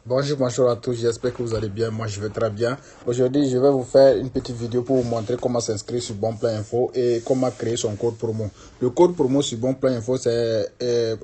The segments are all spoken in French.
Bonjour à tous, j'espère que vous allez bien, moi je vais très bien. Aujourd'hui, je vais vous faire une petite vidéo pour vous montrer comment s'inscrire sur Bonplan Info et comment créer son code promo. Le code promo sur Bonplan Info, c'est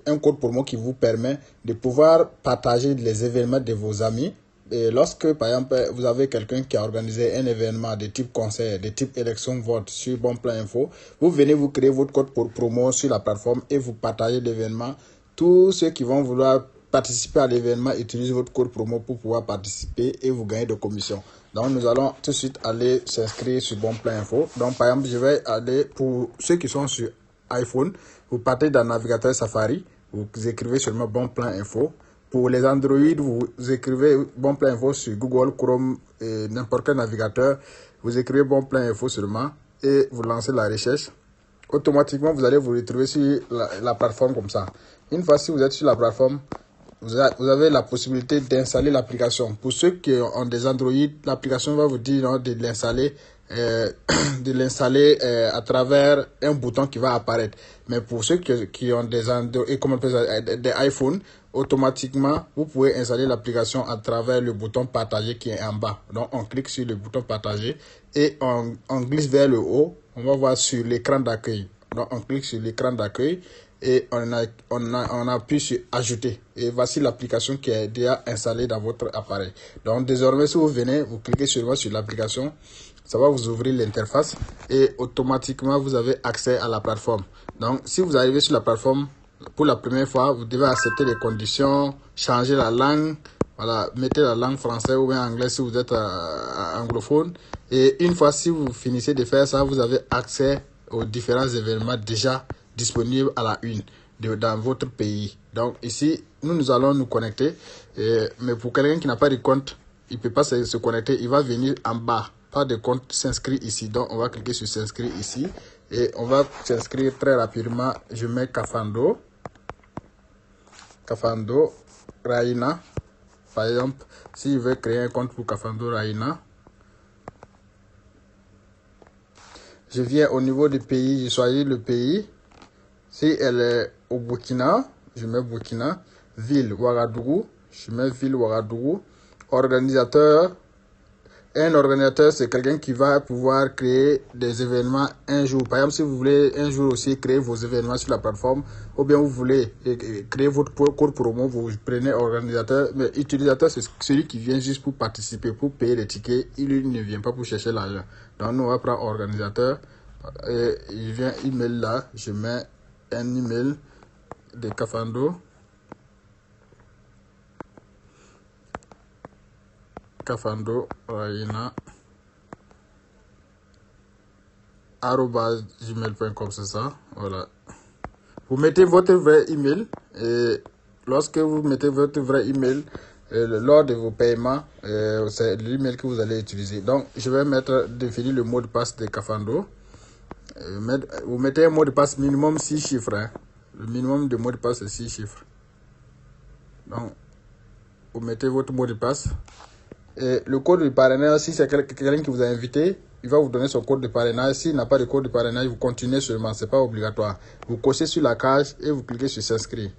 un code promo qui vous permet de pouvoir partager les événements de vos amis. Et lorsque, par exemple, vous avez quelqu'un qui a organisé un événement de type concert, de type élection vote sur Bonplan Info, vous venez vous créer votre code promo sur la plateforme et vous partagez l'événement. Tous ceux qui vont vouloir participer à l'événement, utilisez votre code promo pour pouvoir participer et vous gagner de commissions. Donc, nous allons tout de suite aller s'inscrire sur Bonplan Info. Donc, par exemple, je vais aller pour ceux qui sont sur iPhone. Vous partez dans le navigateur Safari. Vous écrivez seulement Bonplan Info. Pour les Android, vous écrivez Bonplan Info sur Google, Chrome et n'importe quel navigateur. Vous écrivez Bonplan Info seulement et vous lancez la recherche. Automatiquement, vous allez vous retrouver sur la plateforme comme ça. Une fois si vous êtes sur la plateforme, vous avez la possibilité d'installer l'application. Pour ceux qui ont des Android, l'application va vous dire de l'installer à travers un bouton qui va apparaître. Mais pour ceux qui ont des Android et des iPhones, automatiquement, vous pouvez installer l'application à travers le bouton partager qui est en bas. Donc, on clique sur le bouton partager et on glisse vers le haut. On va voir sur l'écran d'accueil. Donc, on clique sur l'écran d'accueil et on appuie sur ajouter. Et voici l'application qui est déjà installée dans votre appareil. Donc, désormais, si vous venez, vous cliquez seulement sur l'application. Ça va vous ouvrir l'interface et automatiquement, vous avez accès à la plateforme. Donc, si vous arrivez sur la plateforme, pour la première fois, vous devez accepter les conditions, changer la langue. Voilà, mettez la langue française ou bien anglais si vous êtes anglophone. Et une fois si vous finissez de faire ça, vous avez accès aux différents événements déjà disponibles à la une dans votre pays. Donc ici, nous allons nous connecter. Mais pour quelqu'un qui n'a pas de compte, il ne peut pas se connecter. Il va venir en bas. Pas de compte, s'inscrire ici. Donc on va cliquer sur s'inscrire ici. Et on va s'inscrire très rapidement. Je mets Kafando Raina. Par exemple, si je veux créer un compte pour Kafando Raina, je viens au niveau du pays, je choisis le pays. Si elle est au Burkina, je mets Burkina. Ville, Ouagadougou, je mets ville Ouagadougou. Organisateur. Un organisateur, c'est quelqu'un qui va pouvoir créer des événements un jour. Par exemple, si vous voulez un jour aussi créer vos événements sur la plateforme, ou bien vous voulez créer votre code promo, vous prenez organisateur. Mais utilisateur, c'est celui qui vient juste pour participer, pour payer les tickets. Il ne vient pas pour chercher l'argent. Donc, nous, on va prendre organisateur. Et il vient email là. Je mets un email de Kafando. Kafando Raina @gmail.com, c'est ça. Voilà. Vous mettez votre vrai email et lorsque vous mettez votre vrai email, lors de vos paiements, c'est l'email que vous allez utiliser. Donc, je vais définir le mot de passe de Kafando. Vous mettez un mot de passe minimum 6 chiffres. Hein. Le minimum de mot de passe, c'est 6 chiffres. Donc, vous mettez votre mot de passe. Et le code de parrainage, si c'est quelqu'un qui vous a invité, il va vous donner son code de parrainage. S'il n'a pas de code de parrainage, vous continuez seulement, ce n'est pas obligatoire. Vous cochez sur la case et vous cliquez sur s'inscrire.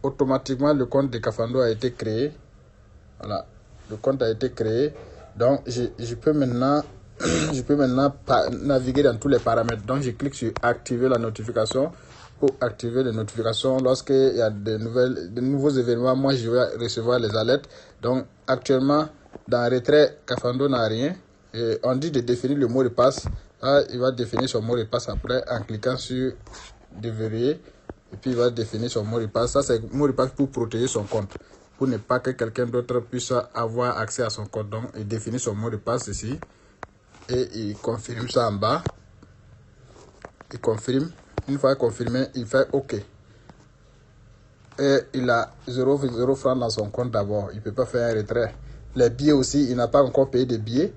Automatiquement, le compte de Kafando a été créé. Voilà, le compte a été créé. Donc, je peux maintenant naviguer dans tous les paramètres. Donc, je clique sur activer la notification. Pour activer les notifications, lorsqu'il y a de nouveaux événements, moi je vais recevoir les alertes. Donc actuellement, dans retrait, Kafando n'a rien. Et on dit de définir le mot de passe. Là, il va définir son mot de passe après en cliquant sur déverrouiller. Et puis il va définir son mot de passe. Ça, c'est le mot de passe pour protéger son compte. Pour ne pas que quelqu'un d'autre puisse avoir accès à son compte. Donc il définit son mot de passe ici. Et il confirme ça en bas. Il confirme. Une fois confirmé, il fait OK. Et il a 0,0 francs dans son compte d'abord. Il ne peut pas faire un retrait. Les billets aussi, il n'a pas encore payé de billets.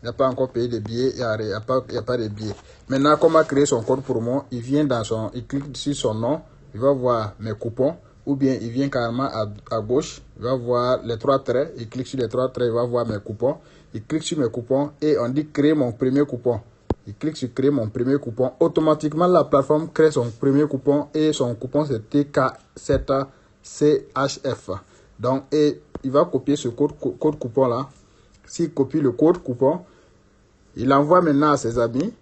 Il n'a pas encore payé de billets. Il n'y a pas de billets. Maintenant, comment créer son compte promo? Il vient il clique sur son nom. Il va voir mes coupons. Ou bien il vient carrément à gauche. Il va voir les 3 traits. Il clique sur les 3 traits. Il va voir mes coupons. Il clique sur mes coupons et on dit créer mon premier coupon. Il clique sur créer mon premier coupon. Automatiquement, la plateforme crée son premier coupon et son coupon c'est TK7CHF. Donc, et il va copier ce code coupon là. S'il copie le code coupon, il l'envoie maintenant à ses amis.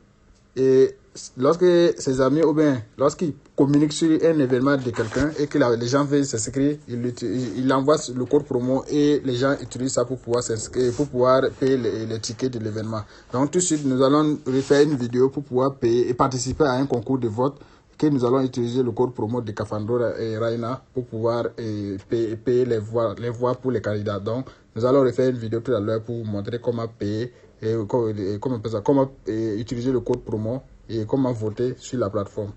Et lorsque ses amis, ou bien lorsqu'il communique sur un événement de quelqu'un et que les gens veulent s'inscrire, il envoie le code promo et les gens utilisent ça pour pouvoir s'inscrire, pour pouvoir payer les tickets de l'événement. Donc tout de suite, nous allons refaire une vidéo pour pouvoir payer et participer à un concours de vote que nous allons utiliser le code promo de Kafando et Raina pour pouvoir payer les voix pour les candidats. Donc nous allons refaire une vidéo tout à l'heure pour vous montrer comment payer et comment utiliser le code promo et comment voter sur la plateforme.